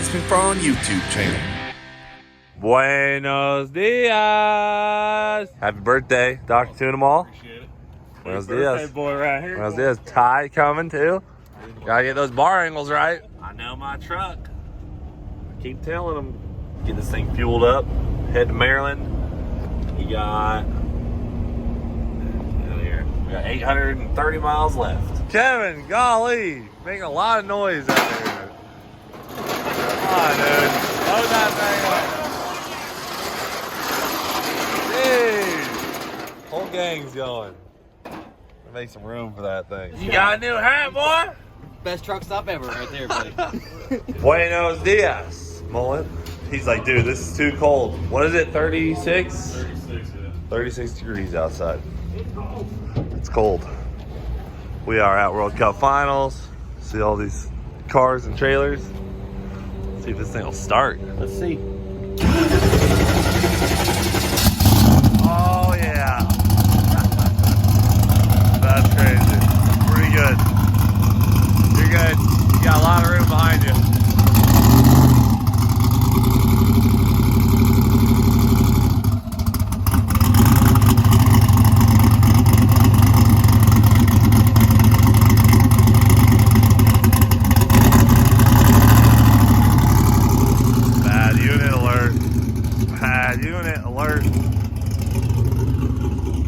Racing's McFarland YouTube channel. Buenos dias! Happy birthday, Dr. Tuna Mall. Appreciate it. Buenos Birthday dias. boy right here. Buenos dias. Ty coming too. Gotta get those bar angles right. I know my truck. Keep telling them. Get this thing fueled up. Head to Maryland. We got 830 miles left. Kevin, golly, making a lot of noise out there. Come on, dude. Load that thing up. Dude. Whole gang's going. Make some room for that thing. You got a new hat, boy? Best truck stop ever right there, buddy. Buenos dias, Mullet. He's like, dude, this is too cold. What is it, 36? 36, yeah. 36 degrees outside. It's cold. We are at World Cup Finals. See all these cars and trailers. See if this thing will start. Let's see. Oh, yeah. That's crazy. Pretty good. You're good. You got a lot of room behind you.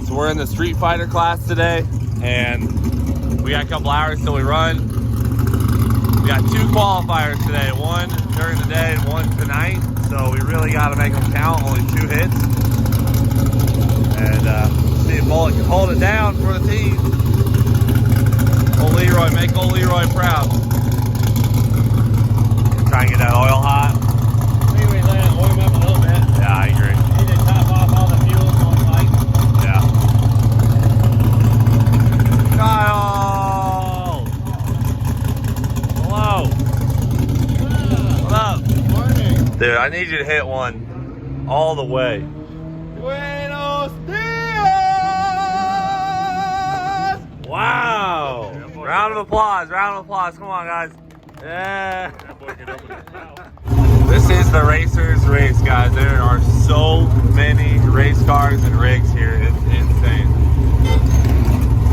We're in the Street Fighter class today, and we got a couple hours till we run. We got 2 qualifiers today, one during the day and one tonight, so we really got to make them count, only 2 hits. And see if Mullet can hold it down for the team. Old Leroy, make old Leroy proud. Try and get that oil hot. Maybe we let it warm up a little bit. Yeah, I agree. Need to top off all the fuel on the bike. Yeah. Kyle! Hello. What up? Morning. Dude, I need you to hit one all the way. Buenos dias! Wow! Round of applause, round of applause. Come on, guys. Yeah. This is the Racers Race, guys. There are so many race cars and rigs here. It's insane.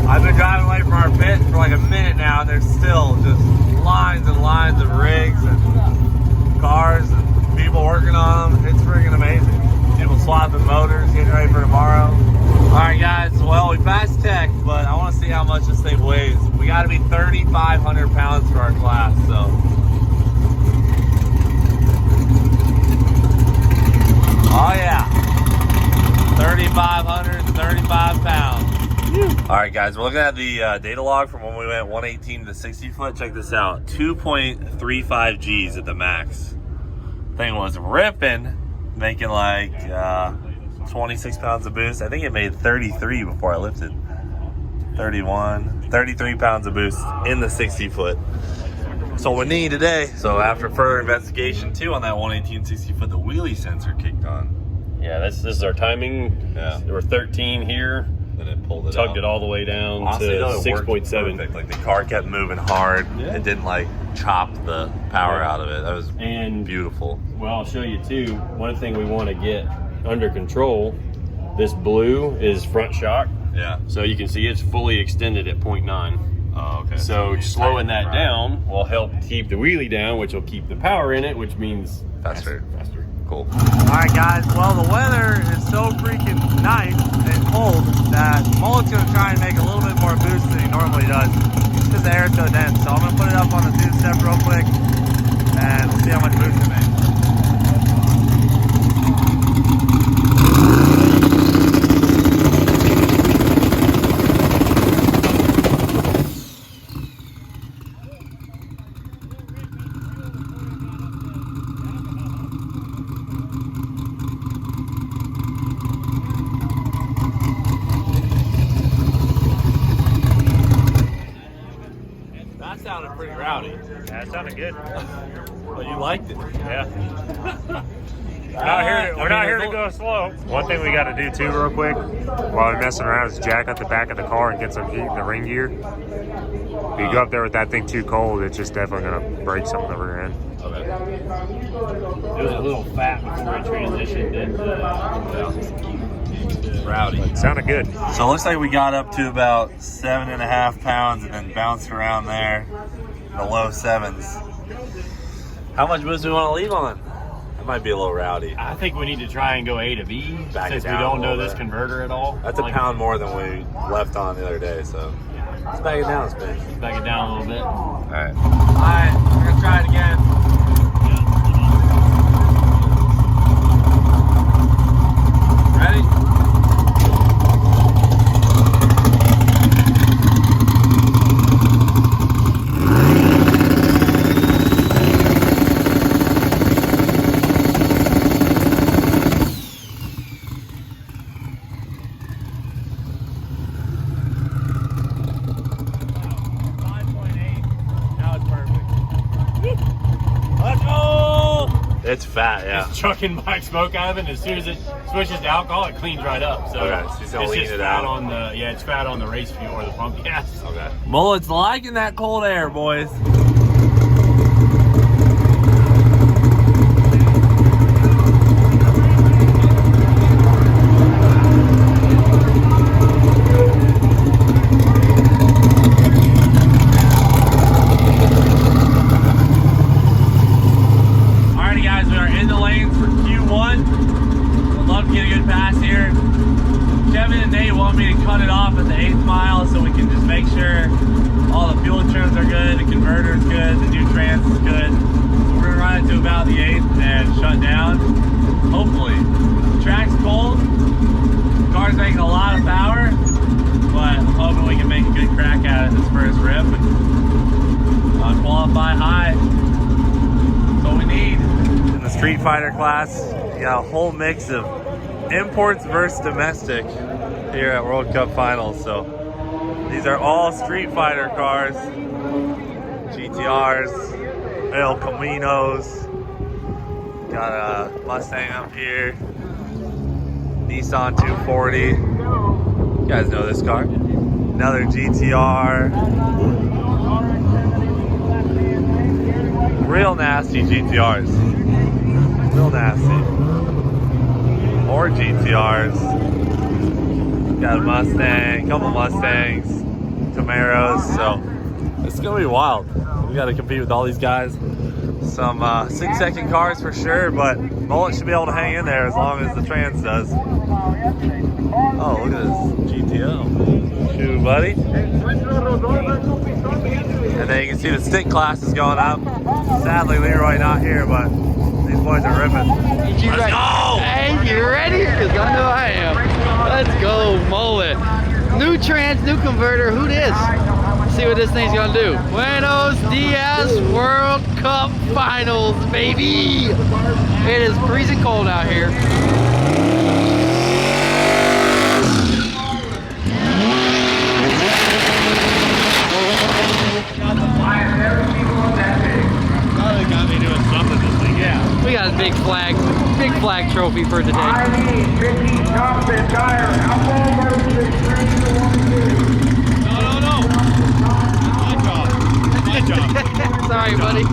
I've been driving away from our pit for like a minute now, and there's still just lines and lines of rigs and cars and people working on them. It's freaking amazing. People swapping motors, getting ready for tomorrow. All right, guys. Well, we passed tech, but I want to see how much this thing weighs. We got to be 3,500 pounds for our class, so. Oh yeah, 3,535 pounds. All right, guys, we're looking at the data log from when we went 118 to 60 foot. Check this out, 2.35 Gs at the max. Thing was ripping, making like 26 pounds of boost. I think it made 33 before I lifted. 31, 33 pounds of boost in the 60 foot. So we need today. So after further investigation too on that 118 60 foot, the wheelie sensor kicked on. Yeah, this is our timing. Yeah. There were 13 here. Then it pulled it Tugged out. it all the way down Honestly, to though, it worked 6.7. perfect. Like the car kept moving hard. Yeah. It didn't like chop the power Yeah. out of it. That was And beautiful. well, I'll show you too. One thing we want to get under control. This blue is front shock, Yeah. so you can see it's fully extended at 0.9. Oh, okay. So you slowing tighten that it, right. down will help keep the wheelie down, which will keep the power in it, which means Faster. Faster. Cool. All right, guys. Well, the weather is so freaking nice and cold that Mullet's gonna try and make a little bit more boost than he normally does, just because the air's so dense. So I'm gonna put it up on the 2-step real quick, and we'll see how much boost it makes. That sounded pretty rowdy. That sounded good. Well, you liked it. Yeah. We're not here to go slow. One thing we got to do too, real quick, while we're messing around, is jack up the back of the car and get some heat in the ring gear. If you go up there with that thing too cold, it's just definitely gonna break something over your end. Okay. It was a little fat before it transitioned into Rowdy. Sounded good. So it looks like we got up to about 7.5 pounds and then bounced around there in the low 7s. How much boost do we want to leave on? It might be a little rowdy. I think we need to try and go A to B since we don't know this converter at all. That's a pound more than we left on the other day, so let's back it down, Spin. Let's back it down a little bit. All right. All right, we're gonna try it again. Ready? It's fat, yeah. It's chucking black smoke out of it, and as soon as it switches to alcohol, it cleans right up. So Okay, so he's gonna it's lean just it fat out. on the it's fat on the race fuel or the pump gas. Okay. Mullet's liking that cold air, boys. Shutdown. Hopefully. The track's cold. The car's making a lot of power, but I'm hoping we can make a good crack at it this first rip and qualify high. That's what we need. In the Street Fighter class, you got a whole mix of imports versus domestic here at World Cup Finals. So these are all Street Fighter cars, GTRs, El Caminos. Got a Mustang up here, Nissan 240. You guys know this car. Another GTR. Real nasty GTRs. Real nasty. More GTRs. Got a Mustang, couple Mustangs, Camaros. So it's gonna be wild. We got to compete with all these guys. Some 6-second cars for sure, but Mullet should be able to hang in there as long as the trans does. Oh, look at this GTO. Shoot, buddy. And then you can see the stick class is going up. Sadly, Leroy not here, but these boys are ripping. Let's go! Hey, you ready? Because I know I am. Let's go, Mullet. New trans, new converter. Who this? See what this thing's gonna do. Buenos Dias World Cup Finals, baby! It is freezing cold out here. Probably got me doing something this thing. Yeah. We got a big flag trophy for today. I need 50 Thompson tire. How far versus 3 to 1 2? No. Good job. Sorry, buddy.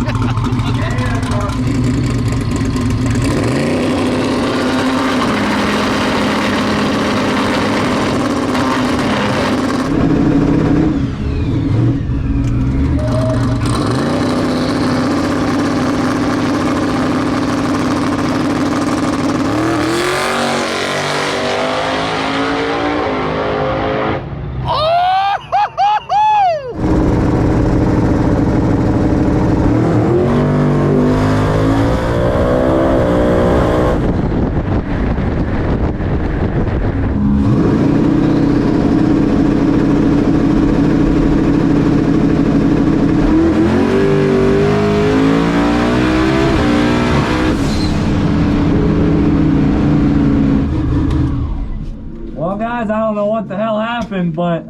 Guys, I don't know what the hell happened, but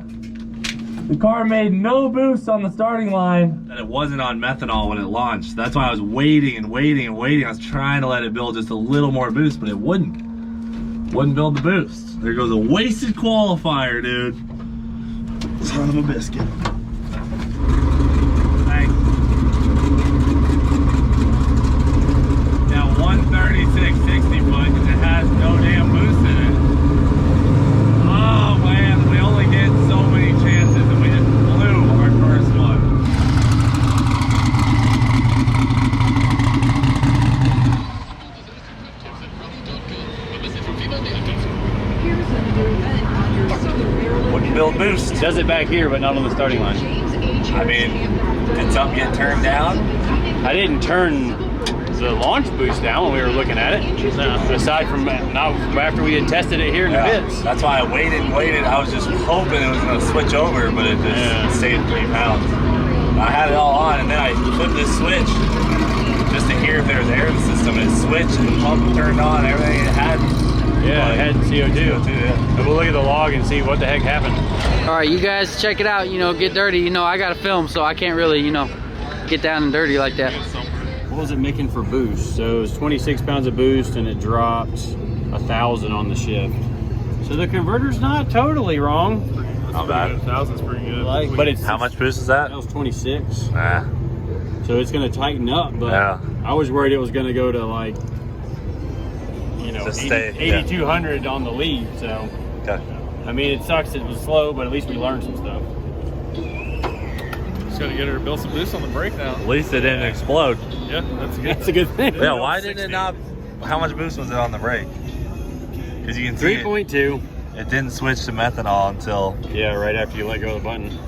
the car made no boost on the starting line. And it wasn't on methanol when it launched. That's why I was waiting and waiting and waiting. I was trying to let it build just a little more boost, but it wouldn't. Wouldn't build the boost. There goes a wasted qualifier, dude. Son of a biscuit. Thanks. Now 1 660 foot because it has no damn boost in it. Oh man, we only get so many chances and we just blew our first one. Wouldn't build boost. It does it back here, but not on the starting line. I mean, did something get turned down? I didn't turn the launch boost down when we were looking at it. No. Aside from not after we had tested it here in the pits. That's why I waited and waited. I was just hoping it was going to switch over, but it just stayed 3 pounds. I had it all on, and then I flipped this switch just to hear if there was air in the system. And it switched, and the pump turned on, everything it had. Yeah, it had CO2. Yeah. And we'll look at the log and see what the heck happened. All right, you guys check it out. You know, get dirty. You know, I got to film, so I can't really, you know, get down and dirty like that. What was it making for boost? So it was 26 pounds of boost, and it dropped 1,000 on the shift. So the converter's not totally wrong. Not bad. 1,000's pretty good. Like, but it's How much boost is that? that was 26. Nah. So it's going to tighten up, but Yeah. I was worried it was going to go to like, you know, Just 8,200 on the lead. So Okay. I mean, it sucks it was slow, but at least we learned some stuff. Just gotta get her to build some boost on the brake now. At least it didn't explode. Yeah, that's good. That's a good thing. Yeah, why did it not? How much boost was it on the brake? Because you can see 3.2. it didn't switch to methanol until. Yeah, right after you let go of the button.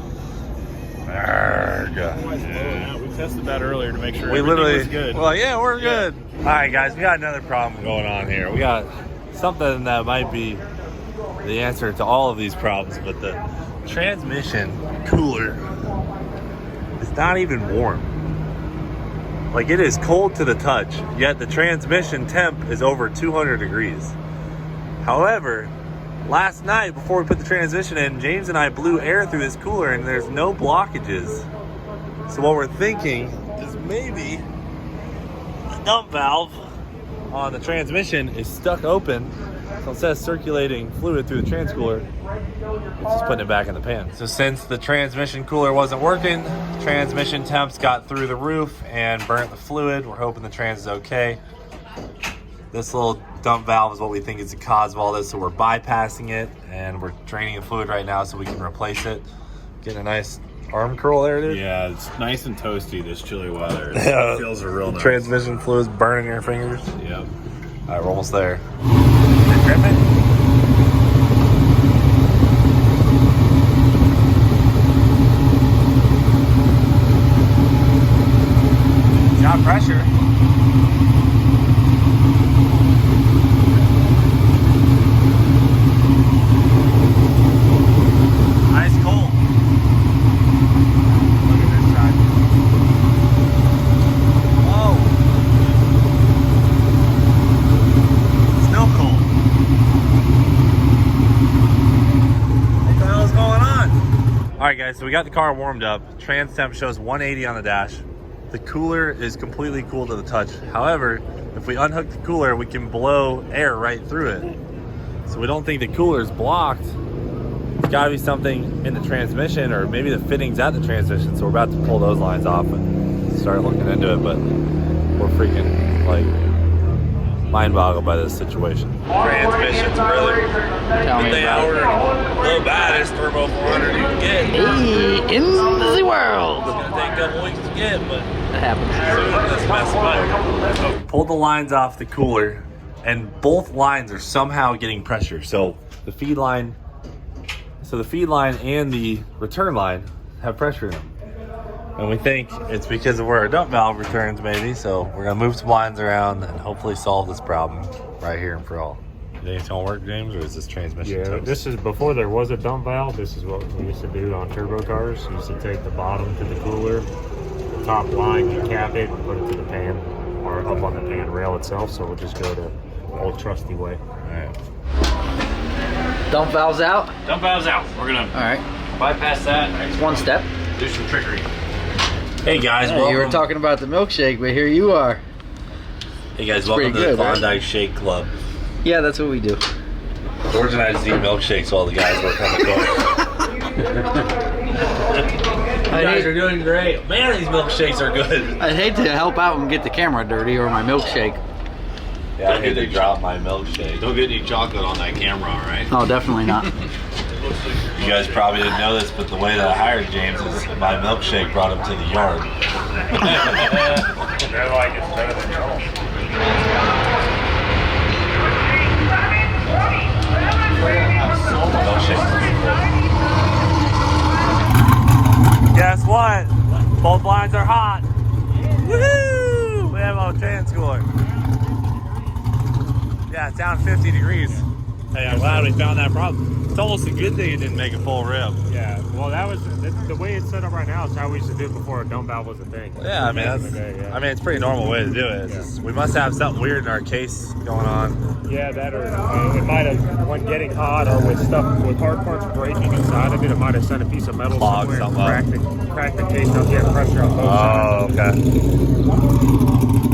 Yeah, we tested that earlier to make sure We everything literally. was good. Well, yeah, we're good. All right, guys, we got another problem going on here. We got something that might be the answer to all of these problems, but the transmission cooler is not even warm. Like, it is cold to the touch, yet the transmission temp is over 200 degrees. However, last night before we put the transmission in, James and I blew air through this cooler and there's no blockages. So what we're thinking is maybe the dump valve on the transmission is stuck open. So instead of circulating fluid through the transcooler, it's just putting it back in the pan. So since the transmission cooler wasn't working, transmission temps got through the roof and burnt the fluid. We're hoping the trans is okay. This little dump valve is what we think is the cause of all this, so we're bypassing it and we're draining the fluid right now so we can replace it. Getting a nice arm curl there, dude. Yeah, it's nice and toasty this chilly weather. Yeah, It feels real nice. transmission fluid's burning your fingers. Yep. All right, we're almost there. Is it dripping? Got pressure. Ice cold. Look at this side. Whoa. Still cold. What the hell is going on? All right, guys, so we got the car warmed up. Trans temp shows 180 on the dash. The cooler is completely cool to the touch. However, if we unhook the cooler, we can blow air right through it. So we don't think the cooler is blocked. It's gotta be something in the transmission or maybe the fittings at the transmission. So we're about to pull those lines off and start looking into it, but we're freaking like mind boggled by this situation. Transmission's really Tell me the about it. hour, the baddest turbo 400 you can get. Hey, in the world. It's gonna take a couple weeks to get, but That happens. let's mess with it. Pulled the lines off the cooler, and both lines are somehow getting pressure. So the feed line and the return line have pressure in them. And we think it's because of where our dump valve returns, maybe. So we're gonna move some lines around and hopefully solve this problem right here and for all. You think it's gonna work, James, or is this transmission Yeah, toast? this is before there was a dump valve. This is what we used to do on turbo cars. We used to take the bottom to the cooler, the top line, you cap it, and put it to the pan or up on the pan rail itself. So we'll just go the old trusty way. All right. Dump valves out. Dump valve's out. We're gonna All right. bypass that. It's one step. Do some trickery. Hey guys, Yeah, welcome. you were talking about the milkshake, but here you are. Hey guys, welcome to pretty the good, right? Klondike Shake Club. Yeah, that's what we do. George and I just eat milkshakes while the guys work on the car. You guys are doing great. Man, these milkshakes are good. I'd hate to help out and get the camera dirty or my milkshake. Yeah, I hate to drop my milkshake. Don't get any chocolate on that camera, all right? Oh, definitely not. You guys probably didn't know this, but the way that I hired James is my milkshake brought him to the yard. They're like, it's better than yours. Guess what? Both blinds are hot. Woohoo! We have a trans cooler. Yeah, it's down 50 degrees. Hey, I'm glad we found that problem. It's almost a good thing it didn't make a full rib. Yeah, well, that was the way it's set up right now is how we used to do it before a dump valve was a thing. Yeah, I mean, Back in that's, the day, yeah. I mean, it's a pretty normal way to do it. It's just, we must have something weird in our case going on. Yeah, that or it might have, when getting hot or with stuff, with hard parts breaking inside of it, it might have sent a piece of metal Clog somewhere and something crack the case up, get pressure on both sides. Oh, okay.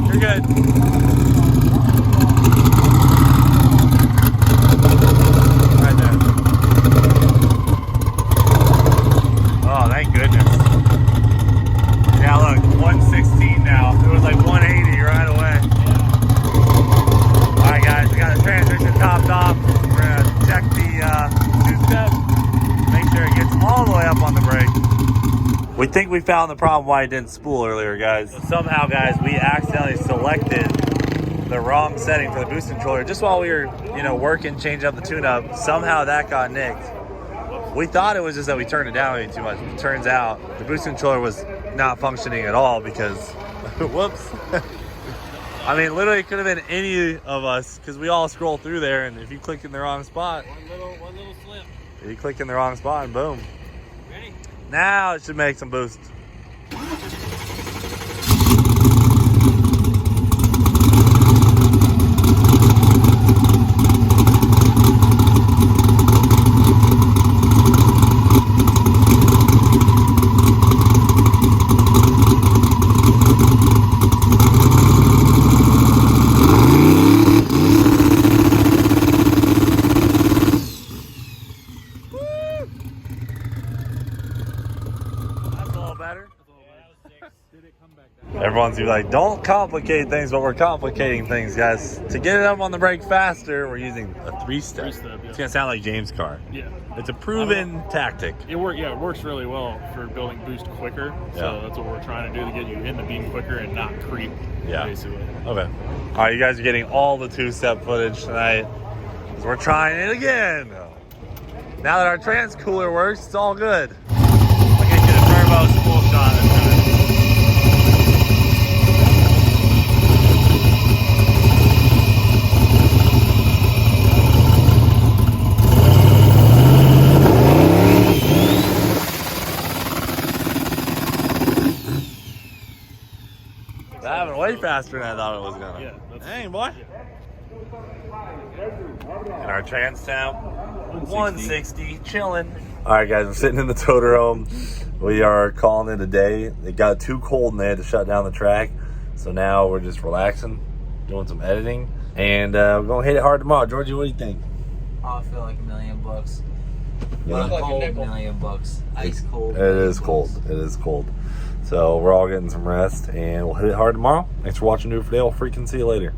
You're good. Right there. Oh, thank goodness. Yeah, look, 116 now. It was like 180 right away. All right, guys, we got the transmission topped off. We're gonna check the two-step, make sure it gets all the way up on the brake. We think we found the problem why it didn't spool earlier, guys. So somehow, guys, we accidentally selected the wrong setting for the boost controller just while we were, working, changing up the tune-up. Somehow that got nicked. We thought it was just that we turned it down way too much. It turns out the boost controller was not functioning at all because, whoops. I mean, literally it could have been any of us because we all scroll through there, and if you click in the wrong spot, One little slip. you click in the wrong spot and boom. Ready? Now it should make some boost. Everyone's gonna be like, don't complicate things, but we're complicating things, guys. To get it up on the brake faster, we're using a three-step. Three-step, yeah. It's gonna sound like James' car. Yeah. It's a proven tactic. It works really well for building boost quicker. So Yeah. that's what we're trying to do to get you in the beam quicker and not creep. Yeah. Basically. Okay. All right, you guys are getting all the two-step footage tonight. So we're trying it again. Now that our trans cooler works, it's all good. I'll get you the turbo spool shot this time. That happened way faster than I thought it was gonna. Yeah. That's, Dang, boy. And our trans temp, 160, chilling. All right, guys, we're sitting in the Totodrome. We are calling it a day. It got too cold and they had to shut down the track. So now we're just relaxing, doing some editing, and we're gonna hit it hard tomorrow. Georgie, what do you think? I feel like $1,000,000. Yeah. But a cold $1,000,000. Ice cold. It is cold. It is cold. So we're all getting some rest, and we'll hit it hard tomorrow. Thanks for watching. Do it for today. I'll freaking see you later.